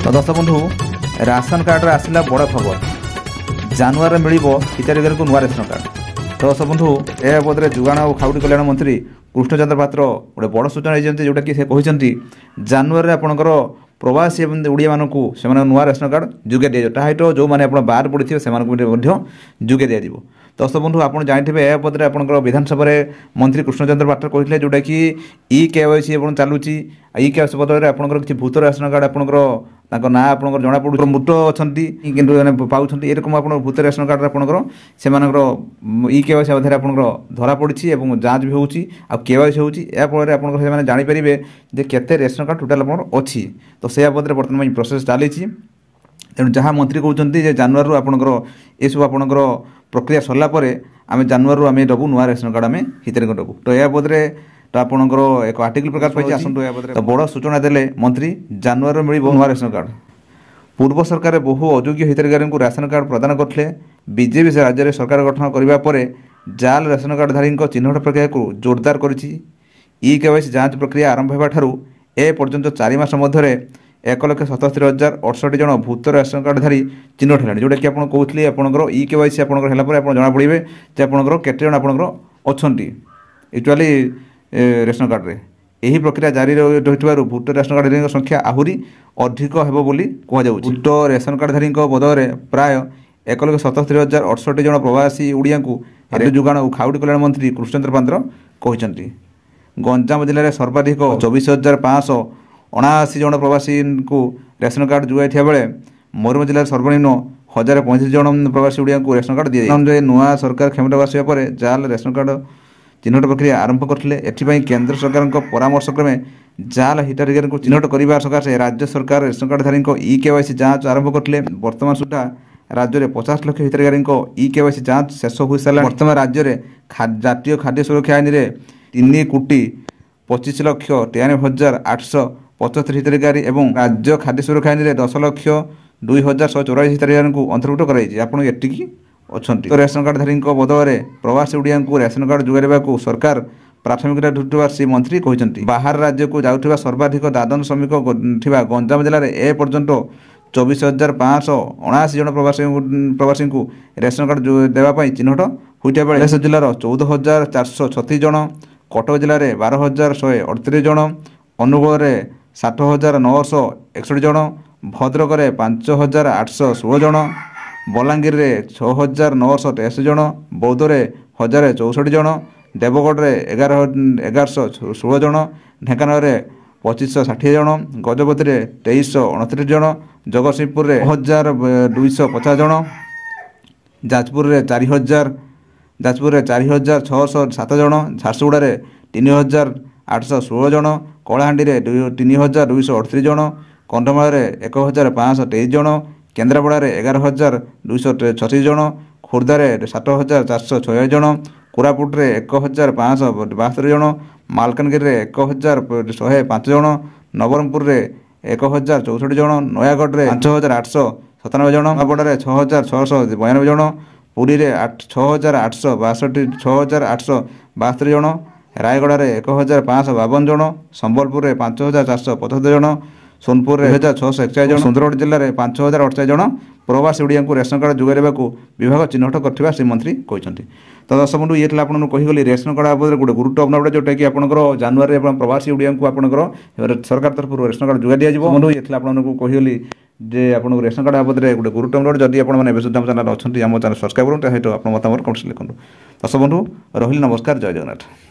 तो दर्शक बंधु राशन कार्ड आसला बड़ खबर जानुआरी मिल हिताधिकारी को नुआ रेशन कार्ड। तो दर्शक बंधु यह बाबद जुगाण और खाउटी कल्याण मंत्री कृष्णचंद्र पात्र गोटे बड़ सूचना देते जोटा कि कहते जानुआरी आपंकर प्रवासी ओडिया मानू से नुआ रेशन कार्ड जुगे दिया टाइट जो मैंने बाहर पड़े से जुगे दि तो दर्शक बंधु आप जानते यह बाबद आप विधानसभा मंत्री कृष्णचंद्र पात्र कहते जोटा कि ई-KYC चलुची ई-KYC बदल में आपंकर किसी भूत रेशन कार्ड आपंकर ना आप जना पड़ू मृत अच्छा कि पाँच एरकम आप भूत रेशन कार्ड आपंकर से ई-KYC आधार आप धरा पड़ी और जाँच भी होची KYC होची फल आप जानीपर केते रेशन कार्ड टोटाल अच्छी तो से बाबद बर्तमान प्रोसेस चली तेणु जहाँ मंत्री कहते जानुआरी आपंकर ये सब आपंकर प्रक्रिया सरला आम जानुआरी आम दबू नुआ रेशन कार्ड आम हिताधिकारी दबू तो यह बाबद तो आपंकर एक आर्टिकल प्रकाश पाई आसतु तो बड़ सूचना देले मंत्री जानुआरी मिल नुआ रेशन कार्ड। पूर्व सरकार बहु अयोग्य हिताधिकारी को राशन कार्ड प्रदान करते बीजेपी से राज्य में सरकार गठन करने पर जाल रेशन कार्डधारी चिन्हट प्रक्रिया को जोरदार कर ई-KYC जांच प्रक्रिया आरंभ होगा ए पर्यंत 4 मास मध्य 1,77,068 जन भूत रेशन कार्डधारी चिन्हट है जोटा कि आपको कहते आपंकर ई-KYC आप जना पड़े आपंकर केते जन आपंकर अच्छा एक्चुअली रेशन कार्ड रे यही प्रक्रिया जारी रही भूत रेशन कार्डधारी संख्या आहरी अधिक हो भूत रेशन कार्डधारी बदल प्राय 1,77,068 जन प्रवासी ओडिया को जुगाण और खाउटी कल्याण मंत्री कृष्णचंद्र पात्र कहते। गंजाम जिले में सर्वाधिक 24,579 जन प्रवासी को रेशन कार्ड जुगाई बेले मयूरभंज जिले सर्वनिम्न 1,035 जन प्रवासी ओडिया को रेशन कार्ड दिए नुआ सरकार क्षमता आसवा पर जाल रेशन कार्ड चिन्हट प्रक्रिया आरंभ करते एथपाई केंद्र सरकार परामर्श क्रमे जाल हिताधिकारी को चिन्हट करने सकाशे राज्य सरकार रेशन कार्डधारी ई-KYC जांच आरंभ करते वर्तमान सुधा राज्य में 50 लाख हिताधिकारी ई-KYC जांच शेष हो सारा वर्तमान राज्य में जातीय खाद्य सुरक्षा आईन में 3,25,93,875 हिताधिकारी और राज्य खाद्य सुरक्षा आईन में 10,02,184 हिताधिकारी को अंतर्भुक्त कर अच्छा तो रेशन कार्डधारी बदल में प्रवासी ओडिया को रेशन कार्ड जुगाइवा को सरकार प्राथमिकता धुटुवा श्री मंत्री कहते बाहर राज्य को जाऊँगा सर्वाधिक दादन श्रमिक गंजाम जिले में ए पर्यंत 24,579 जन प्रवासी को रेशन कार्ड देवाई चिन्हट होता बेले बालेश्वर जिलार 14,436 जन कटक जिले में 12,138 जन अनुगुल में 7,961 जन भद्रक में 5,816 जन बलांगीर में 6,983 जन बौद्ध में 1,064 जन देवगढ़ में 1,116 जन ढेंकानाल में 2,560 जन गजपति में 2,329 जन जगतसिंहपुर में 1,250 जन जाजपुर में 4,607 जन झारसुगुड़ा में 3,816 जन कलाहांडी में 3,238 जन कंधमाल में 1,523 जन केन्द्रापड़ा में 11,236 जन खोर्धा में 7,446 जन कोरापुट में 1,572 जन मालकानगिरी में 1,105 जन नवरंगपुर में 1,064 जन नयागढ़ में 5,897 जन नवापड़ा में 6,692 जन पुरी में 6,862 जन रायगढ़ में 1,552 जन संबलपुर में 5,475 जन सोनपुर में 1,641 जन सुंदरगढ़ जिले में 5,048 जन प्रवासी ओडिया को रेशन कार्ड जुगाइवा को विभाग चिन्हट कर श्री मंत्री कहते। तो दर्शक बंधु ये आपको कहीगली रेशन कार्ड बाबद गोटे गुरुत्वपूर्ण अपडेट जोटा कि आपंकर जानुआरी प्रवासी ओडिया को आपंकर सरकार तरफ रेशन कार्ड जुगाई दिया बंधु ये आपको कहीगली जे आपको रेशन कार्ड बाबद गोटे गुरुत्वपूर्ण अपडेट जदि आपने बेसुद्ध चैनल अच्छा आम चैनल सब्सक्राइब करूँ सहित आप मतामत कमेंट्स लिखूँ। दर्शक बंधु रही नमस्कार जय जगन्नाथ।